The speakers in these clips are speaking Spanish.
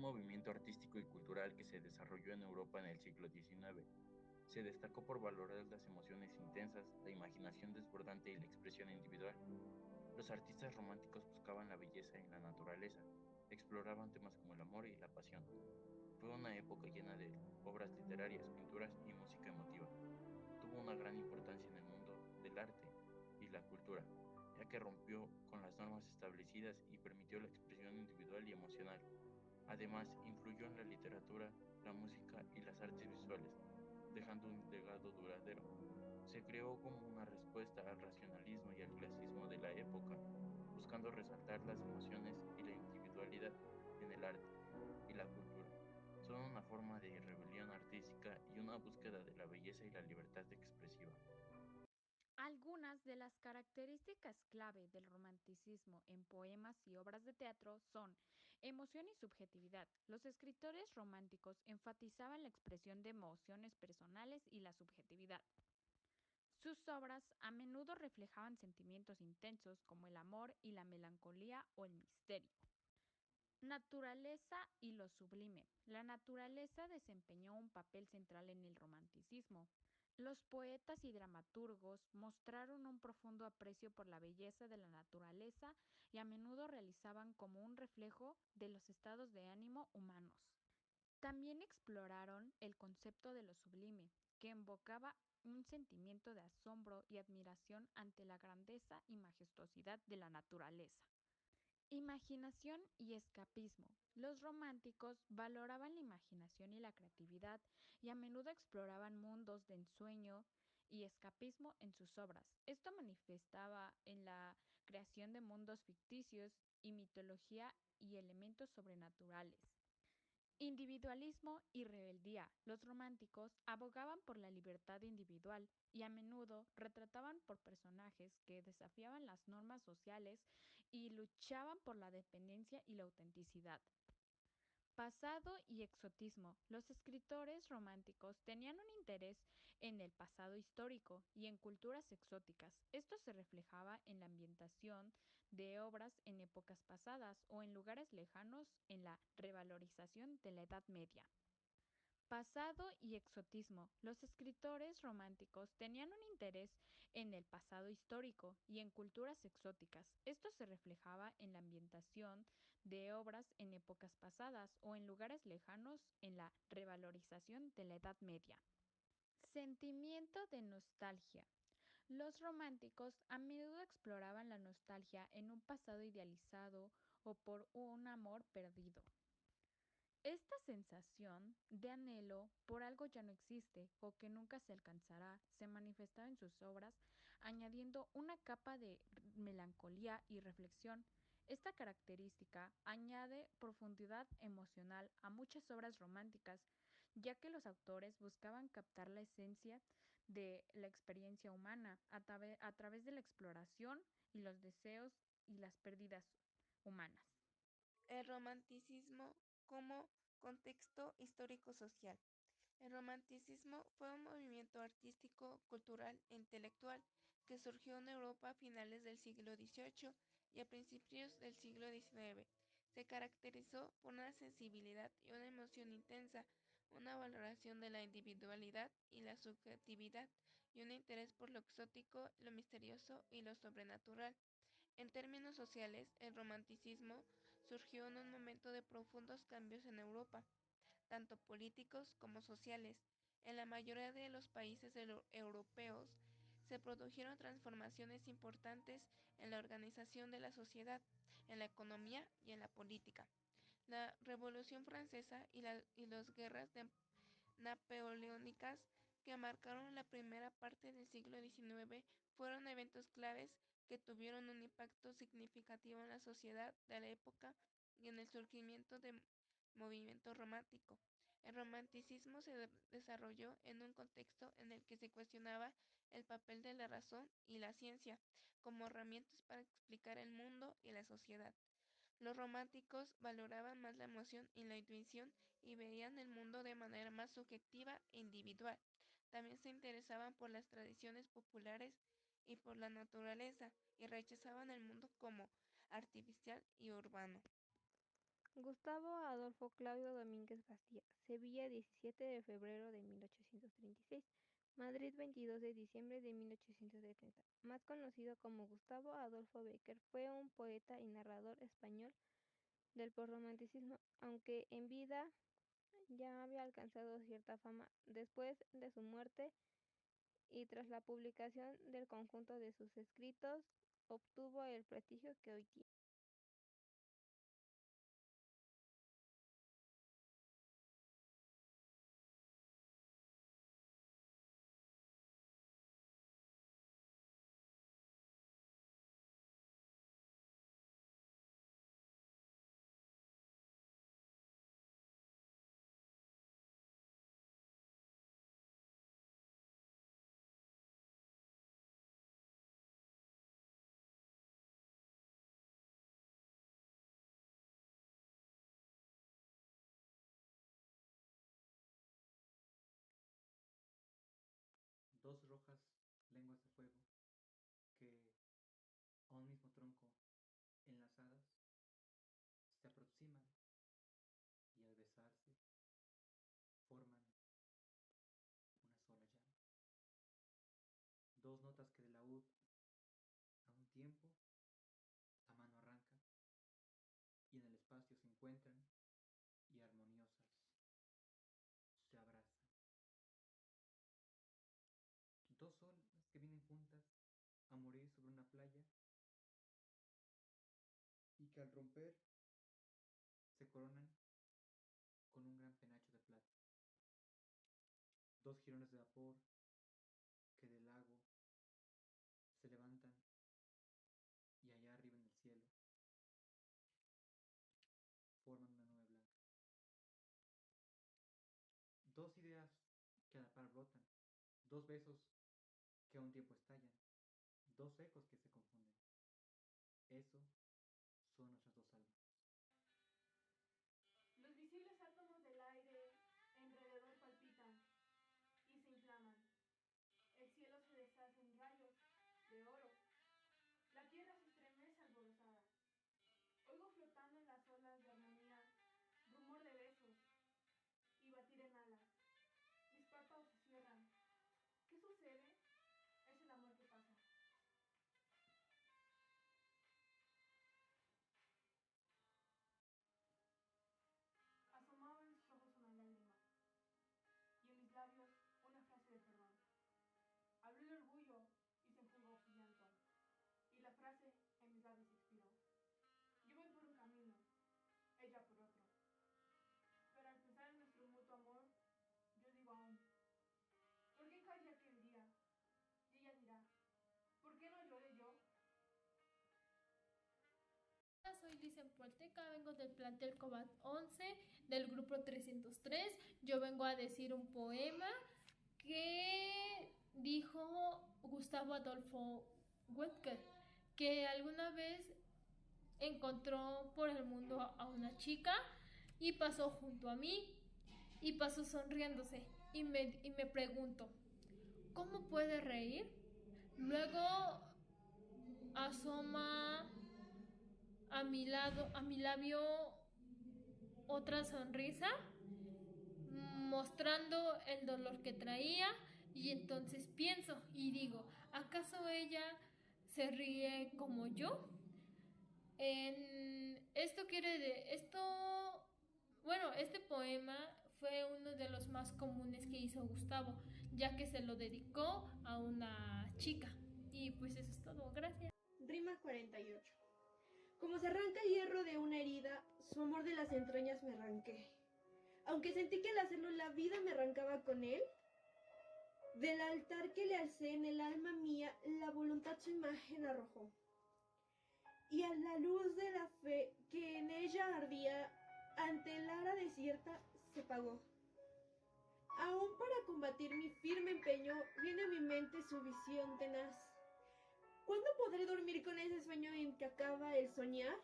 un movimiento artístico y cultural que se desarrolló en Europa en el siglo XIX. Se destacó por valorar las emociones intensas, la imaginación desbordante y la expresión individual. Los artistas románticos buscaban la belleza en la naturaleza, exploraban temas como el amor y la pasión. Fue una época llena de obras literarias, pinturas y música emotiva. Tuvo una gran importancia en el mundo del arte y la cultura, ya que rompió con las normas establecidas y permitió la expresión individual y emocional. Además, influyó en la literatura, la música y las artes visuales, dejando un legado duradero. Se creó como una respuesta al racionalismo y al clasismo de la época, buscando resaltar las emociones y la individualidad en el arte y la cultura. Son una forma de rebelión artística y una búsqueda de la belleza y la libertad expresiva. Algunas de las características clave del romanticismo en poemas y obras de teatro son emoción y subjetividad. Los escritores románticos enfatizaban la expresión de emociones personales y la subjetividad. Sus obras a menudo reflejaban sentimientos intensos como el amor y la melancolía o el misterio. Naturaleza y lo sublime. La naturaleza desempeñó un papel central en el romanticismo. Los poetas y dramaturgos mostraron un profundo aprecio por la belleza de la naturaleza y a menudo realizaban como un reflejo de los estados de ánimo humanos. También exploraron el concepto de lo sublime, que invocaba un sentimiento de asombro y admiración ante la grandeza y majestuosidad de la naturaleza. Imaginación y escapismo. Los románticos valoraban la imaginación y la creatividad y a menudo exploraban mundos de ensueño y escapismo en sus obras. Esto manifestaba en la creación de mundos ficticios y mitología y elementos sobrenaturales. Individualismo y rebeldía. Los románticos abogaban por la libertad individual y a menudo retrataban por personajes que desafiaban las normas sociales y luchaban por la dependencia y la autenticidad. Pasado y exotismo. Los escritores románticos tenían un interés en el pasado histórico y en culturas exóticas. Esto se reflejaba en la ambientación de obras en épocas pasadas o en lugares lejanos en la revalorización de la Edad Media. Pasado y exotismo. Los escritores románticos tenían un interés en el pasado histórico y en culturas exóticas. Esto se reflejaba en la ambientación de obras en épocas pasadas o en lugares lejanos en la revalorización de la Edad Media. Sentimiento de nostalgia. Los románticos a menudo exploraban la nostalgia en un pasado idealizado o por un amor perdido. Esta sensación de anhelo por algo ya no existe o que nunca se alcanzará se manifestaba en sus obras, añadiendo una capa de melancolía y reflexión. Esta característica añade profundidad emocional a muchas obras románticas, ya que los autores buscaban captar la esencia de la experiencia humana a través de la exploración y los deseos y las pérdidas humanas. El romanticismo como contexto histórico-social. El romanticismo fue un movimiento artístico, cultural e intelectual que surgió en Europa a finales del siglo XVIII y a principios del siglo XIX. Se caracterizó por una sensibilidad y una emoción intensa, una valoración de la individualidad y la subjetividad y un interés por lo exótico, lo misterioso y lo sobrenatural. En términos sociales, el romanticismo surgió en un momento de profundos cambios en Europa, tanto políticos como sociales. En la mayoría de los países europeos se produjeron transformaciones importantes en la organización de la sociedad, en la economía y en la política. La Revolución Francesa y las guerras napoleónicas que marcaron la primera parte del siglo XIX fueron eventos claves que tuvieron un impacto significativo en la sociedad de la época y en el surgimiento del movimiento romántico. El romanticismo se desarrolló en un contexto en el que se cuestionaba el papel de la razón y la ciencia como herramientas para explicar el mundo y la sociedad. Los románticos valoraban más la emoción y la intuición y veían el mundo de manera más subjetiva e individual. También se interesaban por las tradiciones populares y por la naturaleza y rechazaban el mundo como artificial y urbano. Gustavo Adolfo Claudio Domínguez Bastía, Sevilla, 17 de febrero de 1836, Madrid, 22 de diciembre de 1870. Más conocido como Gustavo Adolfo Bécquer, fue un poeta y narrador español del posromanticismo, aunque en vida ya había alcanzado cierta fama. Después de su muerte y tras la publicación del conjunto de sus escritos, obtuvo el prestigio que hoy tiene. Dos rojas lenguas de fuego que a un mismo tronco enlazadas se aproximan y al besarse forman una sola llama. Dos notas que de laúd a un tiempo la mano arranca y en el espacio se encuentran y armoniosas se abrazan. Dos olas que vienen juntas a morir sobre una playa y que al romper se coronan con un gran penacho de plata. Dos jirones de vapor que del lago se levantan y allá arriba en el cielo forman una nube blanca. Dos ideas que a la par brotan, dos besos que a un tiempo estallan, dos ecos que se confunden. Eso son nuestras dos almas. Los visibles átomos del aire alrededor palpitan y se inflaman. El cielo se deshace en rayos de oro. La tierra se estremece alborotada. Oigo flotando en las olas de armonía rumor de besos y batir en alas. Mis párpados se cierran. ¿Qué sucede? Es el amor que pasa. Asomaba en sus ojos una lágrima y en mis labios una frase de perdón. Abrió el orgullo y se enjugó su llanto, y la frase en mis labios expiró. Yo voy por un camino, ella por otro, pero al pensar en nuestro mutuo amor, yo digo aún, ¿por qué callé aquel día? Y ella dirá, ¿por qué no lloré yo? Soy Licia Polteca, vengo del plantel Cobat 11 del grupo 303. Yo vengo a decir un poema que dijo Gustavo Adolfo Bécquer, que alguna vez encontró por el mundo a una chica y pasó junto a mí y pasó sonriéndose y me pregunto, ¿cómo puede reír? Luego asoma a mi labio otra sonrisa, mostrando el dolor que traía, y entonces pienso y digo, ¿acaso ella se ríe como yo? Este poema fue uno de los más comunes que hizo Gustavo, ya que se lo dedicó a una chica. Y pues eso es todo, gracias. Rima 48. Como se arranca el hierro de una herida, su amor de las entrañas me arranqué. Aunque sentí que al hacerlo la vida me arrancaba con él, del altar que le alcé en el alma mía, la voluntad su imagen arrojó. Y a la luz de la fe que en ella ardía, ante el ara desierta se apagó. Aún para combatir mi firme empeño, viene a mi mente su visión tenaz. ¿Cuándo podré dormir con ese sueño en que acaba el soñar?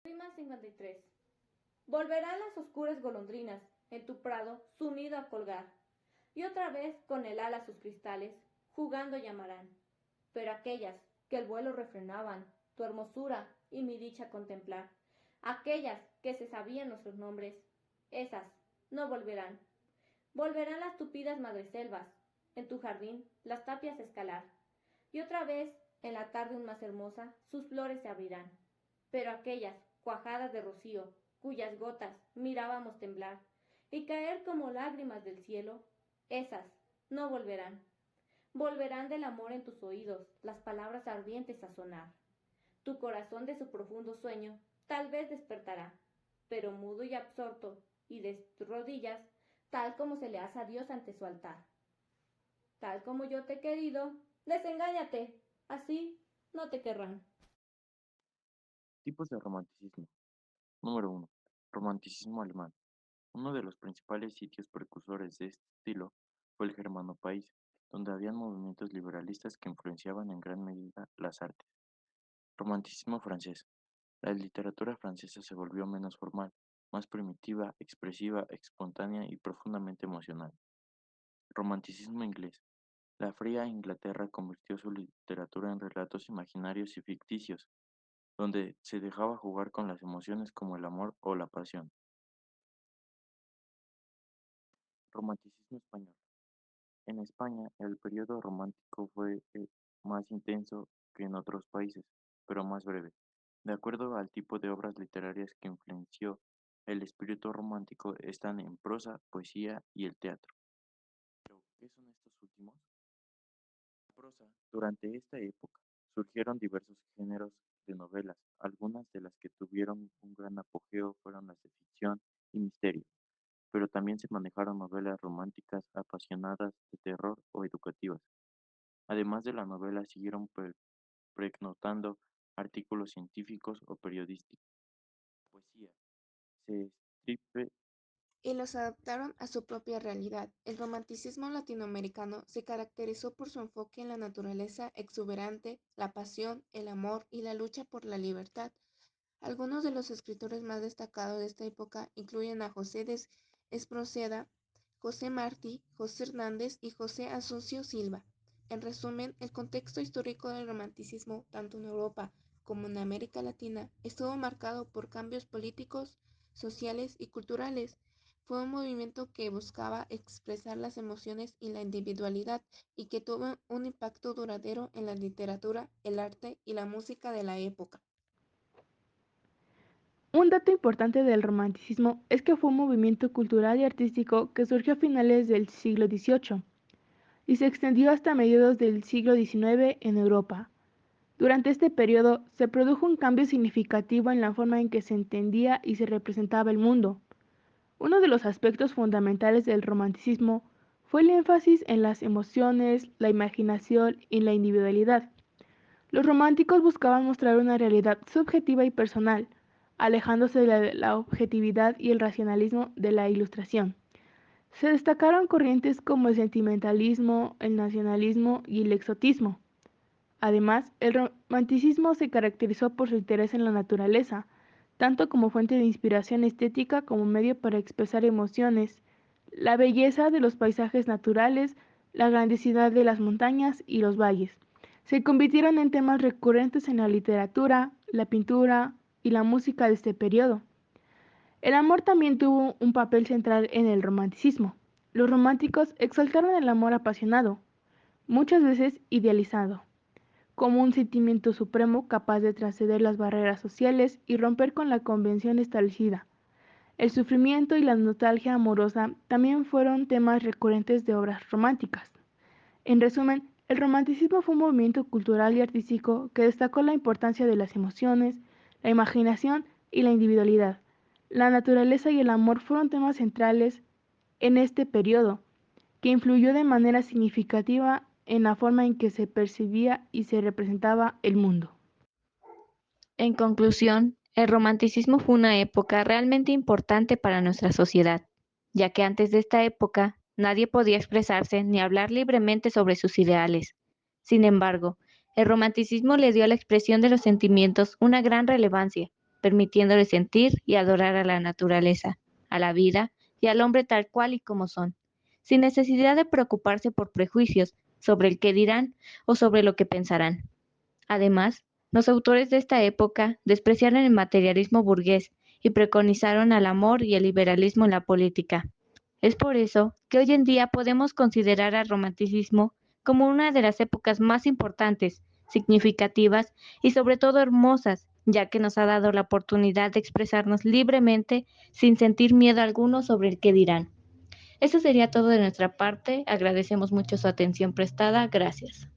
Rima 53. Volverán las oscuras golondrinas en tu prado su nido a colgar, y otra vez con el ala sus cristales, jugando llamarán. Pero aquellas que el vuelo refrenaban, tu hermosura y mi dicha contemplar, Aquellas que se sabían nuestros nombres, esas no volverán. Volverán las tupidas madreselvas, en tu jardín las tapias a escalar, y otra vez, en la tarde aún más hermosa, sus flores se abrirán. Pero aquellas cuajadas de rocío, cuyas gotas mirábamos temblar y caer como lágrimas del cielo, esas no volverán. Volverán del amor en tus oídos las palabras ardientes a sonar. Tu corazón de su profundo sueño tal vez despertará, pero mudo y absorto y de rodillas, tal como se le hace a Dios ante su altar. Tal como yo te he querido, desengáñate, así no te querrán. Tipos de romanticismo. Número 1. Romanticismo alemán. Uno de los principales sitios precursores de este estilo fue el Germano País, donde habían movimientos liberalistas que influenciaban en gran medida las artes. Romanticismo francés. La literatura francesa se volvió menos formal, más primitiva, expresiva, espontánea y profundamente emocional. Romanticismo inglés. La fría Inglaterra convirtió su literatura en relatos imaginarios y ficticios, donde se dejaba jugar con las emociones como el amor o la pasión. Romanticismo español. En España, el periodo romántico fue más intenso que en otros países, pero más breve. De acuerdo al tipo de obras literarias que influenció el espíritu romántico están en prosa, poesía y el teatro. ¿Pero qué son estos últimos? Prosa. Durante esta época surgieron diversos géneros de novelas. Algunas de las que tuvieron un gran apogeo fueron las de ficción y misterio, pero también se manejaron novelas románticas apasionadas, de terror o educativas. Además de la novela, siguieron prenotando artículos científicos o periodísticos. Poesía. Se escribe Y los adaptaron a su propia realidad. El romanticismo latinoamericano se caracterizó por su enfoque en la naturaleza exuberante, la pasión, el amor y la lucha por la libertad. Algunos de los escritores más destacados de esta época incluyen a José de Espronceda, José Martí, José Hernández y José Asuncio Silva. En resumen, el contexto histórico del romanticismo, tanto en Europa como en América Latina, estuvo marcado por cambios políticos, sociales y culturales. Fue un movimiento que buscaba expresar las emociones y la individualidad y que tuvo un impacto duradero en la literatura, el arte y la música de la época. Un dato importante del romanticismo es que fue un movimiento cultural y artístico que surgió a finales del siglo XVIII y se extendió hasta mediados del siglo XIX en Europa. Durante este periodo se produjo un cambio significativo en la forma en que se entendía y se representaba el mundo. Uno de los aspectos fundamentales del romanticismo fue el énfasis en las emociones, la imaginación y la individualidad. Los románticos buscaban mostrar una realidad subjetiva y personal, alejándose de la objetividad y el racionalismo de la Ilustración. Se destacaron corrientes como el sentimentalismo, el nacionalismo y el exotismo. Además, el romanticismo se caracterizó por su interés en la naturaleza, tanto como fuente de inspiración estética como medio para expresar emociones, la belleza de los paisajes naturales, la grandiosidad de las montañas y los valles. Se convirtieron en temas recurrentes en la literatura, la pintura y la música de este periodo. El amor también tuvo un papel central en el romanticismo. Los románticos exaltaron el amor apasionado, muchas veces idealizado, como un sentimiento supremo capaz de trascender las barreras sociales y romper con la convención establecida. El sufrimiento y la nostalgia amorosa también fueron temas recurrentes de obras románticas. En resumen, el romanticismo fue un movimiento cultural y artístico que destacó la importancia de las emociones, la imaginación y la individualidad. La naturaleza y el amor fueron temas centrales en este periodo, que influyó de manera significativa en la forma en que se percibía y se representaba el mundo. En conclusión, el romanticismo fue una época realmente importante para nuestra sociedad, ya que antes de esta época nadie podía expresarse ni hablar libremente sobre sus ideales. Sin embargo, el romanticismo le dio a la expresión de los sentimientos una gran relevancia, permitiéndole sentir y adorar a la naturaleza, a la vida y al hombre tal cual y como son, sin necesidad de preocuparse por prejuicios sobre el qué dirán o sobre lo que pensarán. Además, Los autores de esta época despreciaron el materialismo burgués y preconizaron al amor y el liberalismo en la política. Es por eso que hoy en día podemos considerar al romanticismo como una de las épocas más importantes, significativas y sobre todo hermosas, ya que nos ha dado la oportunidad de expresarnos libremente sin sentir miedo alguno sobre el qué dirán. Eso sería todo de nuestra parte. Agradecemos mucho su atención prestada. Gracias.